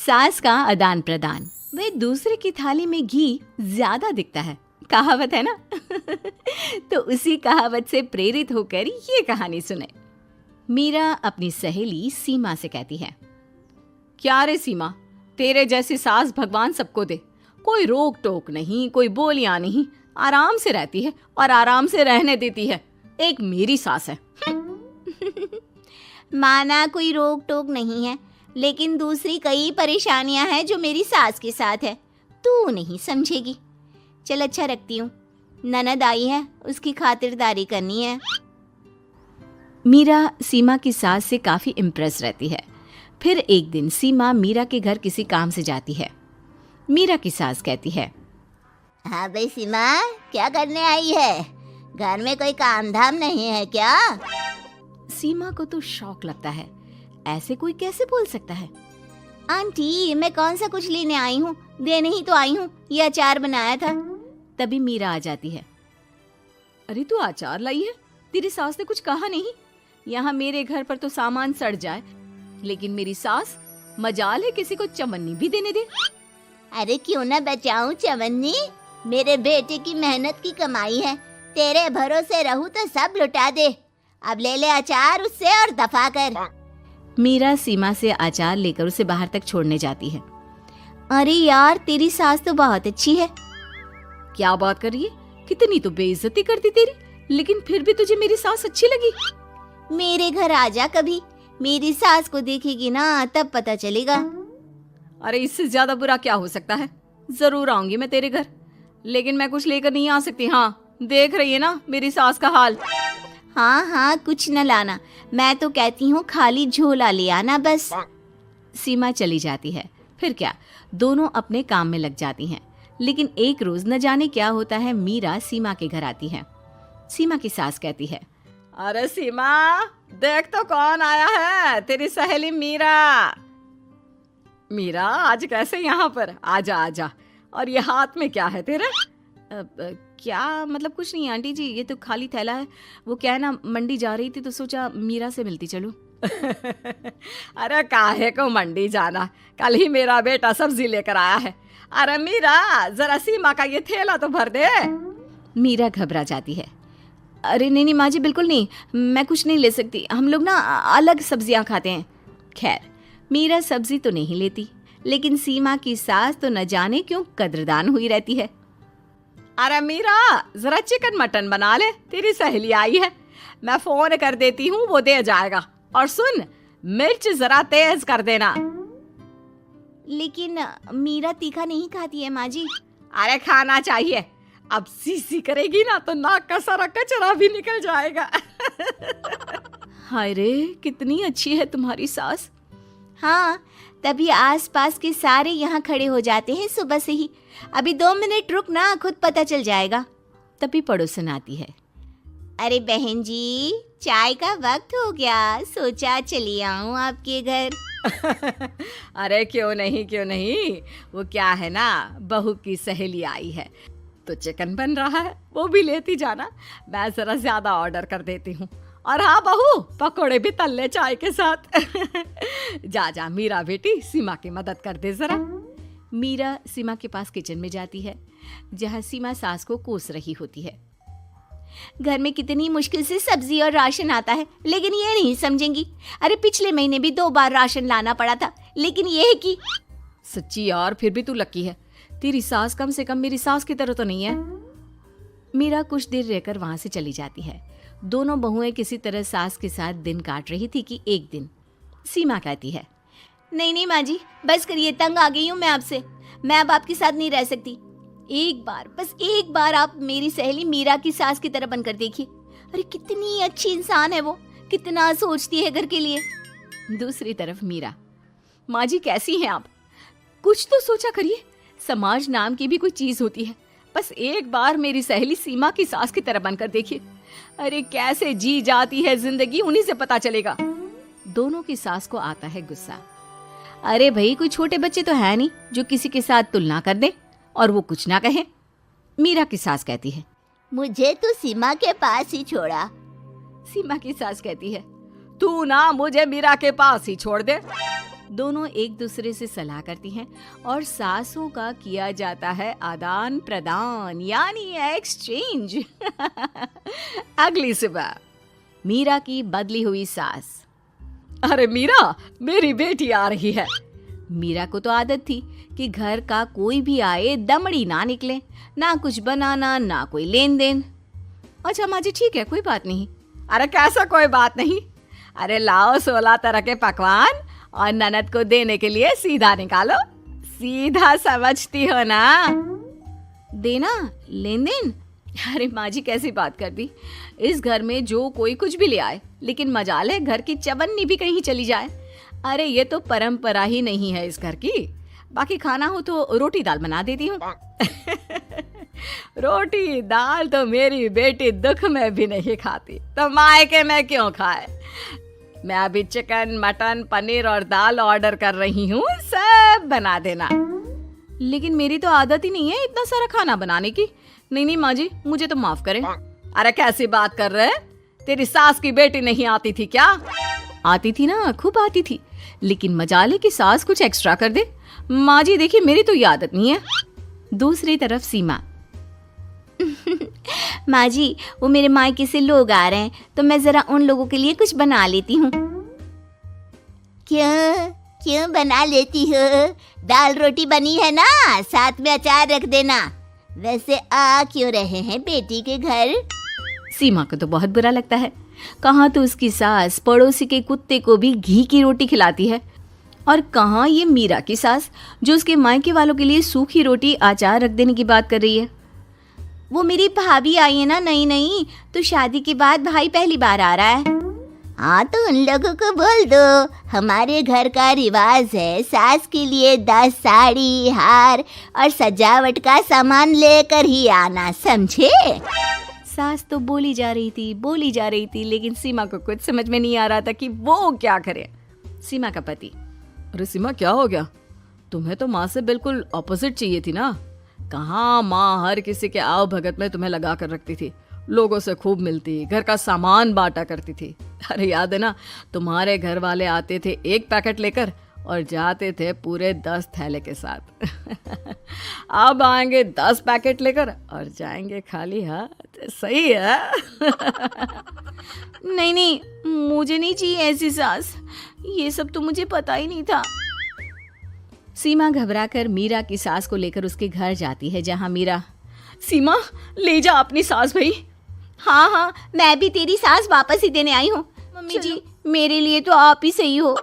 सास का आदान प्रदान। वे दूसरे की थाली में घी ज्यादा दिखता है, कहावत है ना। तो उसी कहावत से प्रेरित होकर ये कहानी सुने। मीरा अपनी सहेली सीमा से कहती है, क्या रे सीमा, तेरे जैसी सास भगवान सबको दे। कोई रोक टोक नहीं, कोई बोलियां नहीं, आराम से रहती है और आराम से रहने देती है। एक मेरी सास है। माना कोई रोक टोक नहीं है, लेकिन दूसरी कई परेशानियां हैं जो मेरी सास के साथ है, तू नहीं समझेगी। चल अच्छा रखती हूँ, ननद आई है, उसकी खातिरदारी करनी है। मीरा सीमा की सास से काफी इम्प्रेस रहती है। फिर एक दिन सीमा मीरा के घर किसी काम से जाती है। मीरा की सास कहती है, हाँ भाई सीमा, क्या करने आई है? घर में कोई काम धाम नहीं है क्या? सीमा को तो शौक लगता है, ऐसे कोई कैसे बोल सकता है। आंटी, मैं कौन सा कुछ लेने आई हूँ, देने ही तो आई हूँ। ये अचार बनाया था। तभी मीरा आ जाती है। अरे तू अचार लाई है? तेरी सास ने कुछ कहा नहीं? यहाँ मेरे घर पर तो सामान सड़ जाए, लेकिन मेरी सास मजाल है किसी को चवन्नी भी देने दे। अरे क्यों ना बचाऊं चवन्नी, मेरे बेटे की मेहनत की कमाई है। तेरे भरोसे रहूं तो सब लुटा दे। अब ले ले अचार उससे और दफा कर। मीरा सीमा से अचार लेकर उसे बाहर तक छोड़ने जाती है। अरे यार, तेरी सास तो बहुत अच्छी है। क्या बात कर रही है? कितनी तो बेइज्जती करती तेरी, लेकिन फिर भी तुझे मेरी सास अच्छी लगी। मेरे घर आजा कभी, मेरी सास को देखेगी ना तब पता चलेगा। अरे इससे ज्यादा बुरा क्या हो सकता है। जरूर आऊंगी मैं तेरे घर, लेकिन मैं कुछ लेकर नहीं आ सकती। हाँ, देख रही है ना मेरी सास का हाल। हाँ हाँ, कुछ न लाना, मैं तो कहती हूँ खाली झोला ले आना बस। सीमा चली जाती है। फिर क्या, दोनों अपने काम में लग जाती हैं। लेकिन एक रोज न जाने क्या होता है, मीरा सीमा के घर आती है। सीमा की सास कहती है, अरे सीमा, देख तो कौन आया है, तेरी सहेली मीरा। मीरा, आज कैसे यहाँ पर? आजा आजा। और ये हाथ में क्या है तेरे? क्या मतलब? कुछ नहीं आंटी जी, ये तो खाली थैला है। वो क्या है ना, मंडी जा रही थी तो सोचा मीरा से मिलती चलूं। अरे काहे को मंडी जाना, कल ही मेरा बेटा सब्जी लेकर आया है। अरे मीरा, जरा सीमा का ये थैला तो भर दे। मीरा घबरा जाती है। अरे नहीं नहीं माँ जी, बिल्कुल नहीं, मैं कुछ नहीं ले सकती। हम लोग ना अलग सब्जियां खाते हैं। खैर, मीरा सब्जी तो नहीं लेती, लेकिन सीमा की सास तो न जाने क्यों कद्रदान हुई रहती है। अरे मीरा, जरा चिकन मटन बना ले, तेरी सहेली आई है। मैं फोन कर देती हूँ, वो दे जाएगा। और सुन, मिर्च जरा तेज कर देना। लेकिन मीरा तीखा नहीं खाती है माँ जी। अरे खाना चाहिए, अब सीसी करेगी ना तो नाक का सारा कचरा भी निकल जाएगा। हाय रे, कितनी अच्छी है तुम्हारी सास। हाँ, तभी आसपास के सारे यहाँ खड़े हो जाते हैं सुबह से ही। अभी 2 मिनट रुक ना, खुद पता चल जाएगा। तभी पड़ोसन आती है। अरे बहन जी, चाय का वक्त हो गया, सोचा चली आऊं आपके घर। अरे क्यों नहीं क्यों नहीं, वो क्या है ना, बहू की सहेली आई है तो चिकन बन रहा है, वो भी लेती जाना। मैं जरा ज्यादा ऑर्डर कर देती हूँ। और हाँ बहू, पकोड़े भी तल ले चाय के साथ। जा जा मीरा बेटी, सीमा की मदद कर दे जरा। मीरा सीमा के पास किचन में जाती है, जहाँ सीमा सास को कोस रही होती है। घर में कितनी मुश्किल से सब्जी और राशन आता है, लेकिन ये नहीं समझेंगी। अरे पिछले महीने भी 2 बार राशन लाना पड़ा था, लेकिन ये है कि सच्ची यार, फिर भी तू लकी है, तेरी सास कम से कम मेरी सास की तरह तो नहीं है। मीरा कुछ देर रहकर वहां से चली जाती है। दोनों बहुएं किसी तरह सास के साथ दिन काट रही थी कि एक दिन सीमा कहती है, नहीं नहीं माँ जी, बस करिए, तंग आ गई हूँ मैं आपसे। मैं अब आपके साथ नहीं रह सकती। एक बार, बस एक बार आप मेरी सहेली मीरा की सास की तरह बनकर देखिए। अरे कितनी अच्छी इंसान है वो, कितना सोचती है घर के लिए। दूसरी तरफ मीरा, माँ जी कैसी हैं आप? कुछ तो सोचा करिए, समाज नाम की भी कोई चीज होती है। बस एक बार मेरी सहेली सीमा की सास की तरह बनकर देखिए। अरे कैसे जी जाती है जिंदगी, उन्हीं से पता चलेगा। दोनों की सास को आता है गुस्सा। अरे भाई, कोई छोटे बच्चे तो है नहीं जो किसी के साथ तुलना कर दे और वो कुछ ना कहे। मीरा की सास कहती है, मुझे तो सीमा के पास ही छोड़ा। सीमा की सास कहती है, तू ना मुझे मीरा के पास ही छोड़ दे। दोनों एक दूसरे से सलाह करती हैं और सासों का किया जाता है आदान प्रदान यानी एक्सचेंज। अगली सुबह मीरा की बदली हुई सास। अरे मीरा, मेरी बेटी आ रही है। मीरा को तो आदत थी कि घर का कोई भी आए दमड़ी ना निकले, ना कुछ बनाना ना कोई लेन देन। अच्छा माँ जी ठीक है, कोई बात नहीं। अरे कैसा कोई बात नहीं, अरे लाओ 16 तरह के पकवान और ननद को देने के लिए सीधा निकालो। सीधा समझती हो ना? देना लेन देन? अरे माँ जी कैसी बात कर दी। इस घर में जो कोई कुछ भी ले आए, लेकिन मजाल है घर की चवन्नी भी कहीं चली जाए। अरे ये तो परंपरा ही नहीं है इस घर की। बाकी खाना हो तो रोटी दाल बना देती हूँ। रोटी दाल तो मेरी बेटी दुख में भी नहीं खाती, तो मायके में क्यों खाए। मैं अभी चिकन मटन पनीर और दाल ऑर्डर कर रही हूँ, सब बना देना। लेकिन मेरी तो आदत ही नहीं है इतना सारा खाना बनाने की। नहीं माँ जी, मुझे तो माफ करें। अरे कैसी बात कर रहे? तेरी सास की बेटी नहीं आती थी क्या? आती थी ना, खूब आती थी, लेकिन मजाले की सास कुछ एक्स्ट्रा कर दे। माँ जी देखिए, मेरी तो ये आदत नहीं है। दूसरी तरफ सीमा। माँ जी, वो मेरे मायके से लोग आ रहे हैं, तो मैं जरा उन लोगों के लिए कुछ बना लेती हूँ। क्यों बना लेती हो? दाल रोटी बनी है ना, साथ में अचार रख देना। वैसे आ क्यों रहे हैं बेटी के घर? सीमा को तो बहुत बुरा लगता है। कहाँ तो उसकी सास पड़ोसी के कुत्ते को भी घी की रोटी खिलाती है, और कहाँ ये मीरा की सास जो उसके मायके वालों के लिए सूखी रोटी अचार रख देने की बात कर रही है। वो मेरी भाभी आई है ना, नहीं तो शादी के बाद भाई पहली बार आ रहा है। हाँ तो उन लोगों को बोल दो, हमारे घर का रिवाज है सास के लिए 10 साड़ी हार और सजावट का सामान लेकर ही आना, समझे? सास तो बोली जा रही थी, लेकिन सीमा को कुछ समझ में नहीं आ रहा था कि वो क्या करे। सीमा का पति। अरे सीमा क्या हो गया? तुम्हें तो माँ से बिल्कुल ऑपोजिट चाहिए थी ना। कहाँ माँ हर किसी के आओ भगत में तुम्हें लगा कर रखती थी, लोगों से खूब मिलती, घर का सामान बांटा करती थी। अरे याद है ना, तुम्हारे घर वाले आते थे 1 पैकेट लेकर और जाते थे पूरे 10 थैले के साथ। अब आएंगे 10 पैकेट लेकर और जाएंगे खाली हाथ। सही है। नहीं, मुझे नहीं चाहिए ऐसी सास, ये सब तो मुझे पता ही नहीं था। सीमा घबराकर मीरा की सास को लेकर उसके घर जाती है, जहां मीरा। सीमा ले जा अपनी सास भाई। हाँ, मैं भी तेरी सास वापस ही देने आई हूँ। मम्मी जी, मेरे लिए तो आप ही सही हो।